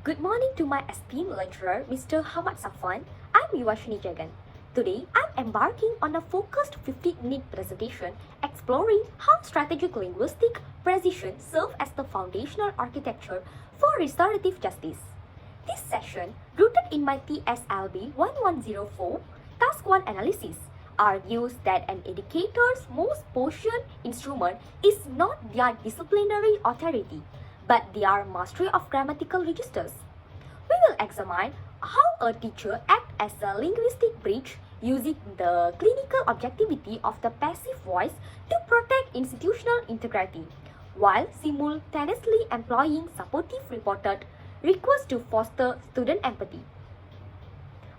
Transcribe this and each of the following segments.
Good morning to my esteemed lecturer, Mr. Hamad Safwan. I'm Yuvashini Jagan. Today, I'm embarking on a focused 15-minute presentation exploring how strategic linguistic precision serves as the foundational architecture for restorative justice. This session, rooted in my TSLB1104 Task 1 analysis, argues that an educator's most potent instrument is not their disciplinary authority, but their mastery of grammatical registers. We will examine how a teacher acts as a linguistic bridge using the clinical objectivity of the passive voice to protect institutional integrity, while simultaneously employing supportive reported requests to foster student empathy.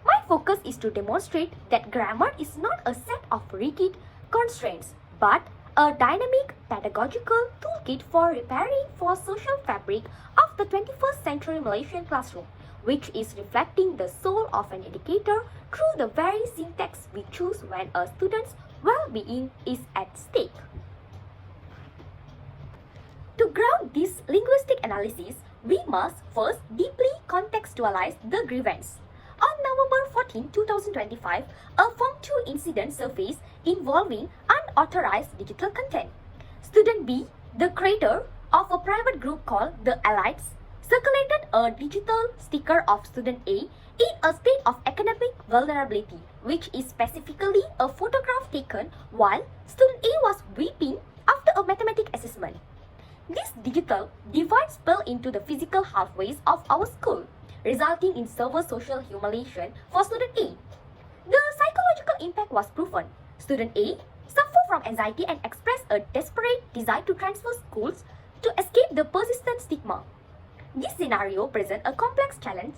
My focus is to demonstrate that grammar is not a set of rigid constraints, but a dynamic pedagogical toolkit for repairing for social fabric of the 21st century Malaysian classroom, which is reflecting the soul of an educator through the very syntax we choose when a student's well-being is at stake. To ground this linguistic analysis, we must first deeply contextualize the grievance. On November 14, 2025, a Form 2 incident surfaced involving unauthorized digital content. Student B, the creator of a private group called The Elites, circulated a digital sticker of Student A in a state of academic vulnerability, which is specifically a photograph taken while Student A was weeping after a mathematics assessment. This digital divide spilled into the physical halfways of our school, resulting in severe social humiliation for Student A. The psychological impact was proven. Student A suffered from anxiety and expressed a desperate desire to transfer schools to escape the persistent stigma. This scenario presents a complex challenge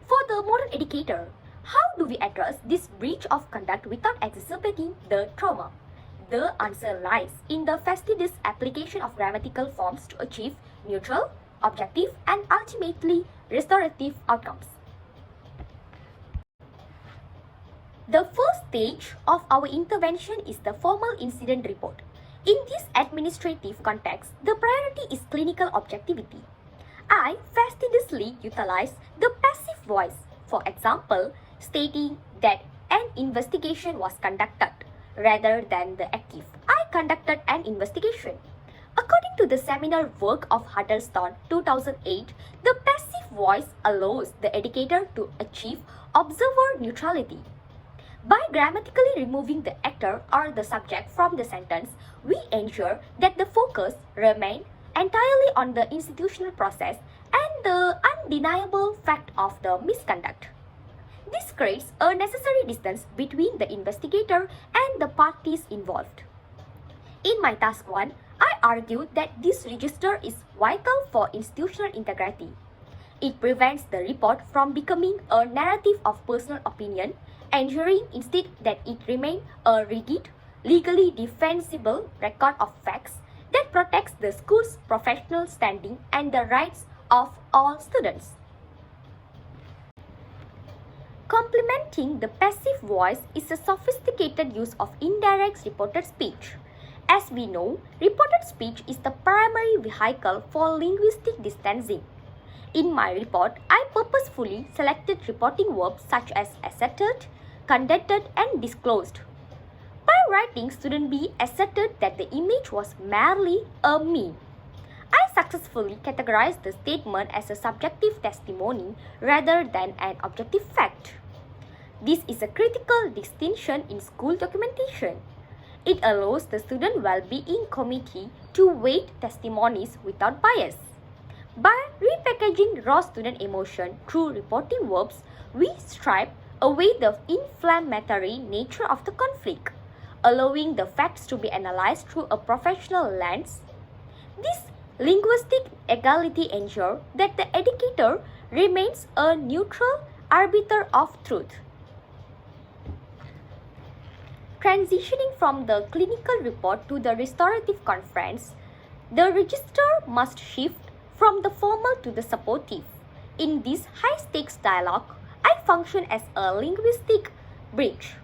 for the modern educator. How do we address this breach of conduct without exacerbating the trauma? The answer lies in the fastidious application of grammatical forms to achieve neutral, objective, and ultimately restorative outcomes. The first stage of our intervention is the formal incident report. In this administrative context, the priority is clinical objectivity. I fastidiously utilize the passive voice, for example, stating that an investigation was conducted rather than the active. I conducted an investigation. According to the seminal work of Huddleston 2008, the passive voice allows the educator to achieve observer neutrality. By grammatically removing the actor or the subject from the sentence, we ensure that the focus remains entirely on the institutional process and the undeniable fact of the misconduct. This creates a necessary distance between the investigator and the parties involved. In my task 1, I argued that this register is vital for institutional integrity. It prevents the report from becoming a narrative of personal opinion, ensuring instead that it remains a rigid, legally defensible record of facts that protects the school's professional standing and the rights of all students. Complementing the passive voice is a sophisticated use of indirect reported speech. As we know, reported speech is the primary vehicle for linguistic distancing. In my report, I purposefully selected reporting verbs such as asserted, conducted, and disclosed. By writing, Student B asserted that the image was merely a meme. I successfully categorized the statement as a subjective testimony rather than an objective fact. This is a critical distinction in school documentation. It allows the Student Well-being Committee to weight testimonies without bias. By repackaging raw student emotion through reporting verbs, we strip away the inflammatory nature of the conflict, allowing the facts to be analyzed through a professional lens. This linguistic equality ensures that the educator remains a neutral arbiter of truth. Transitioning from the clinical report to the restorative conference, the register must shift from the formal to the supportive. In this high-stakes dialogue, I function as a linguistic bridge.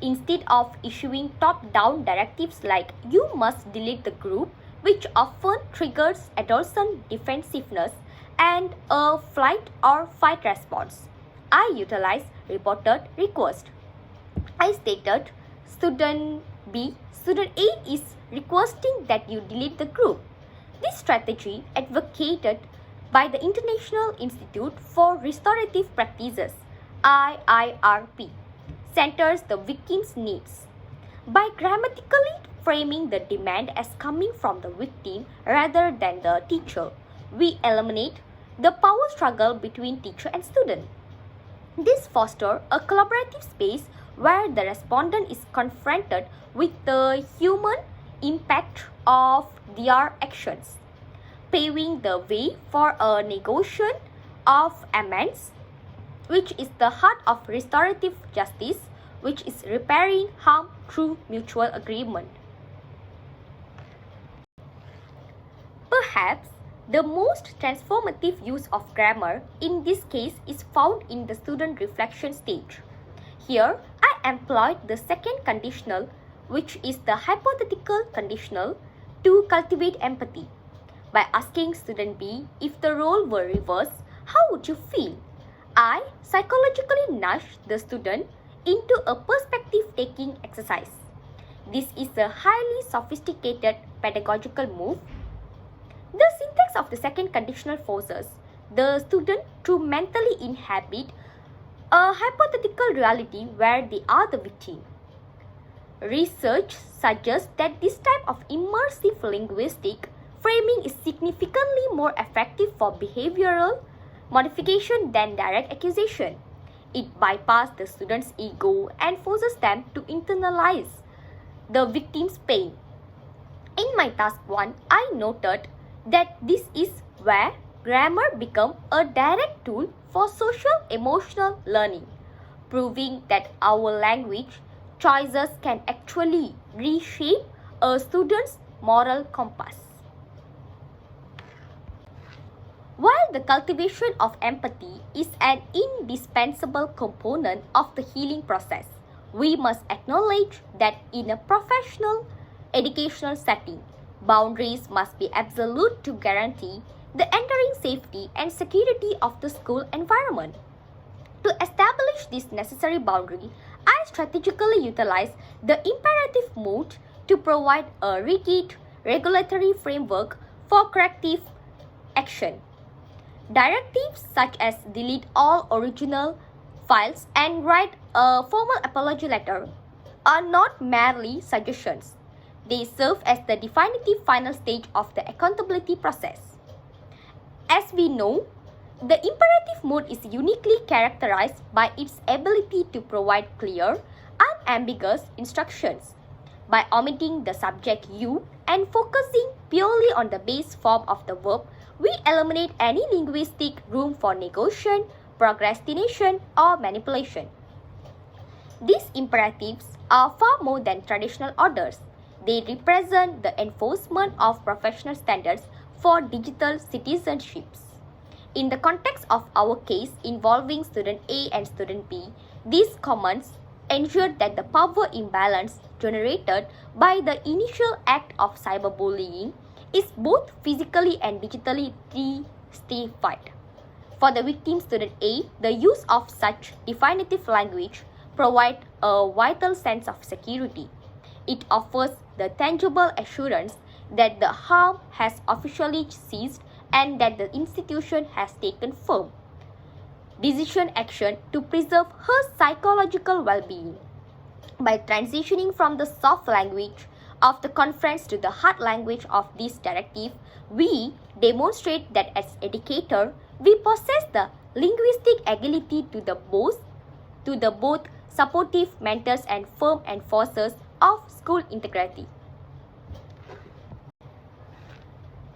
Instead of issuing top-down directives like "you must delete the group," which often triggers adolescent defensiveness, and a flight or fight response. I utilize reported request. I stated student B, student A is requesting that you delete the group. This strategy, advocated by the International Institute for Restorative Practices (IIRP), centers the victim's needs. By grammatically framing the demand as coming from the victim rather than the teacher, we eliminate the power struggle between teacher and student. This fosters a collaborative space where the respondent is confronted with the human impact of their actions, paving the way for a negotiation of amends, which is the heart of restorative justice, which is repairing harm through mutual agreement. Perhaps the most transformative use of grammar in this case is found in the student reflection stage. Here, I employed the second conditional, which is the hypothetical conditional, to cultivate empathy. By asking student B if the role were reversed, how would you feel? I psychologically nudged the student into a perspective-taking exercise. This is a highly sophisticated pedagogical move. The syntax of the second conditional forces the student to mentally inhabit a hypothetical reality where they are the victim. Research suggests that this type of immersive linguistic framing is significantly more effective for behavioral modification than direct accusation. It bypasses the student's ego and forces them to internalize the victim's pain. In my task 1, I noted that this is where grammar becomes a direct tool for social emotional learning, proving that our language choices can actually reshape a student's moral compass. While the cultivation of empathy is an indispensable component of the healing process, we must acknowledge that in a professional educational setting, boundaries must be absolute to guarantee the enduring safety and security of the school environment. To establish this necessary boundary, I strategically utilize the imperative mode to provide a rigid regulatory framework for corrective action. Directives such as delete all original files and write a formal apology letter are not merely suggestions. They serve as the definitive final stage of the accountability process. As we know, the imperative mode is uniquely characterized by its ability to provide clear, unambiguous instructions. By omitting the subject you and focusing purely on the base form of the verb, we eliminate any linguistic room for negotiation, procrastination, or manipulation. These imperatives are far more than traditional orders. They represent the enforcement of professional standards for digital citizenships. In the context of our case involving student A and student B, these commands ensure that the power imbalance generated by the initial act of cyberbullying is both physically and digitally de-stified. For the victim student A, the use of such definitive language provides a vital sense of security. It offers the tangible assurance that the harm has officially ceased and that the institution has taken firm decision action to preserve her psychological well-being. By transitioning from the soft language of the conference to the hard language of this directive, we demonstrate that as educator, we possess the linguistic agility to the both supportive mentors and firm enforcers of school integrity.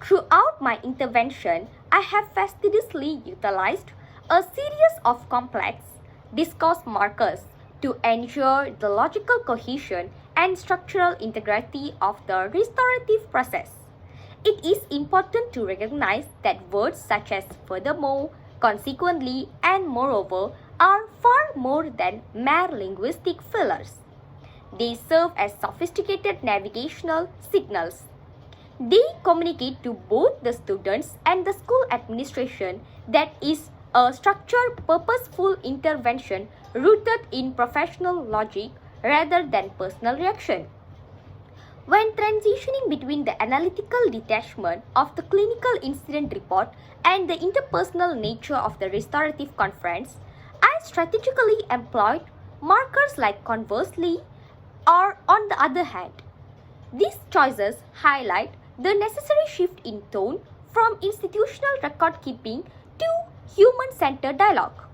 Throughout my intervention, I have fastidiously utilized a series of complex discourse markers to ensure the logical cohesion and structural integrity of the restorative process. It is important to recognize that words such as furthermore, consequently, and moreover are far more than mere linguistic fillers. They serve as sophisticated navigational signals. They communicate to both the students and the school administration that is a structured, purposeful intervention rooted in professional logic rather than personal reaction. When transitioning between the analytical detachment of the clinical incident report and the interpersonal nature of the restorative conference, I strategically employed markers like conversely or on the other hand. These choices highlight the necessary shift in tone from institutional record keeping to human-centered dialogue.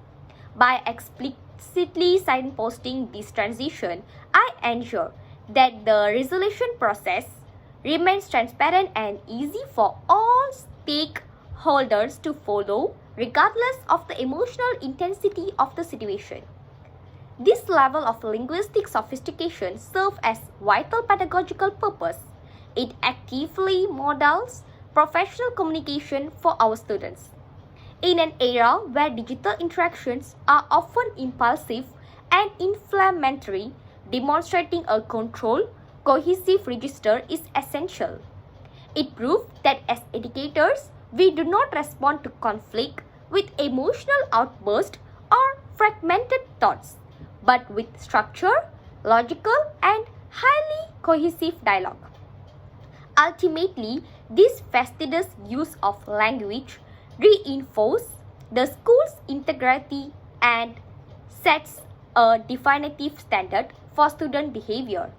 By explicitly signposting this transition, I ensure that the resolution process remains transparent and easy for all stakeholders to follow, regardless of the emotional intensity of the situation. This level of linguistic sophistication serves as vital pedagogical purpose. It actively models professional communication for our students. In an era where digital interactions are often impulsive and inflammatory, demonstrating a controlled, cohesive register is essential. It proves that as educators, we do not respond to conflict with emotional outbursts or fragmented thoughts, but with structure, logical, and highly cohesive dialogue. Ultimately, this fastidious use of language reinforces the school's integrity and sets a definitive standard for student behavior.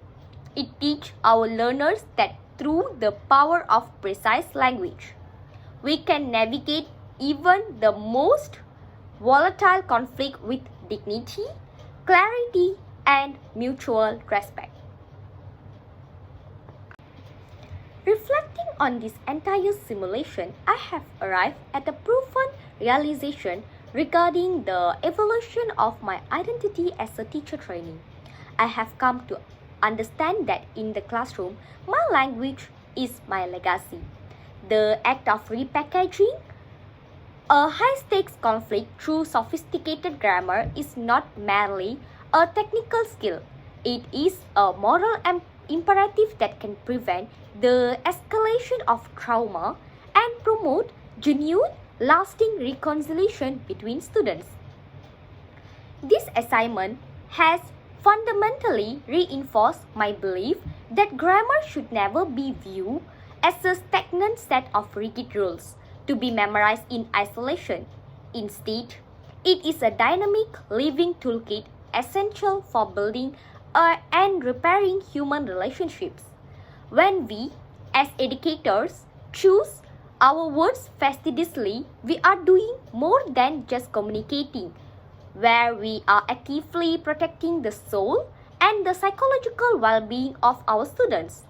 It teaches our learners that through the power of precise language, we can navigate even the most volatile conflict with dignity, clarity, and mutual respect. Reflecting on this entire simulation, I have arrived at a profound realization regarding the evolution of my identity as a teacher trainee. I have come to understand that in the classroom, my language is my legacy. The act of repackaging a high-stakes conflict through sophisticated grammar is not merely a technical skill. It is a moral imperative that can prevent the escalation of trauma and promote genuine, lasting reconciliation between students. This assignment has fundamentally reinforced my belief that grammar should never be viewed as a stagnant set of rigid rules to be memorized in isolation. Instead, it is a dynamic, living toolkit essential for building and repairing human relationships. When we, as educators, choose our words fastidiously, we are doing more than just communicating, where we are actively protecting the soul and the psychological well-being of our students.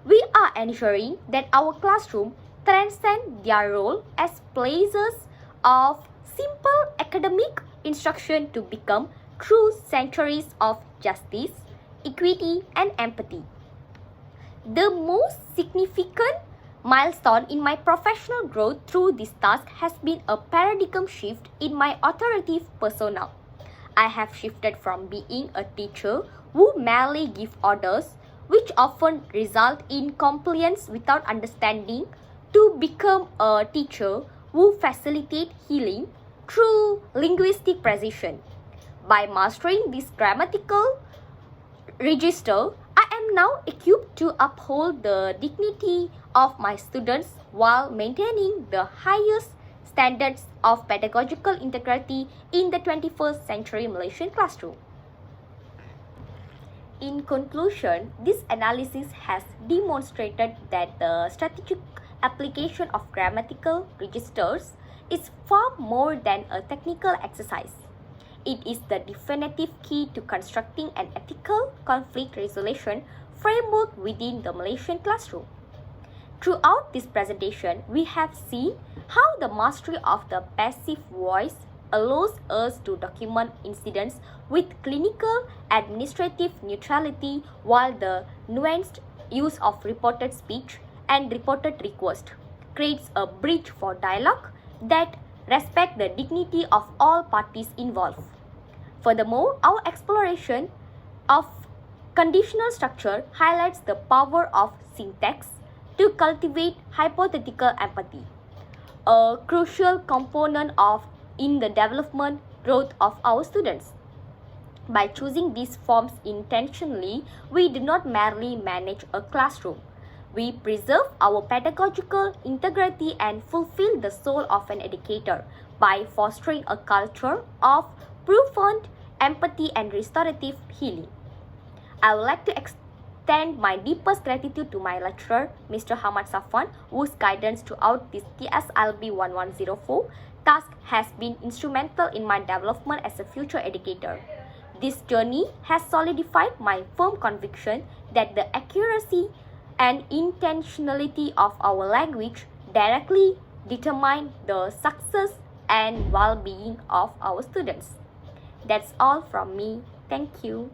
We are ensuring that our classroom transcend their role as places of simple academic instruction to become true sanctuaries of justice, equity, and empathy. The most significant milestone in my professional growth through this task has been a paradigm shift in my authoritative persona. I have shifted from being a teacher who merely gives orders, which often result in compliance without understanding, to become a teacher who facilitates healing through linguistic precision. By mastering this grammatical register, I am now equipped to uphold the dignity of my students while maintaining the highest standards of pedagogical integrity in the 21st century Malaysian classroom. In conclusion, this analysis has demonstrated that the strategic application of grammatical registers is far more than a technical exercise. It is the definitive key to constructing an ethical conflict resolution framework within the Malaysian classroom. Throughout this presentation, we have seen how the mastery of the passive voice allows us to document incidents with clinical administrative neutrality, while the nuanced use of reported speech and reported request creates a bridge for dialogue that respects the dignity of all parties involved. Furthermore, our exploration of conditional structure highlights the power of syntax, to cultivate hypothetical empathy, a crucial component in the development growth of our students. By choosing these forms intentionally, we do not merely manage a classroom. We preserve our pedagogical integrity and fulfill the soul of an educator by fostering a culture of profound empathy and restorative healing. I would like to extend my deepest gratitude to my lecturer, Mr. Hamad Safwan, whose guidance throughout this TSLB 1104 task has been instrumental in my development as a future educator. This journey has solidified my firm conviction that the accuracy and intentionality of our language directly determine the success and well-being of our students. That's all from me. Thank you.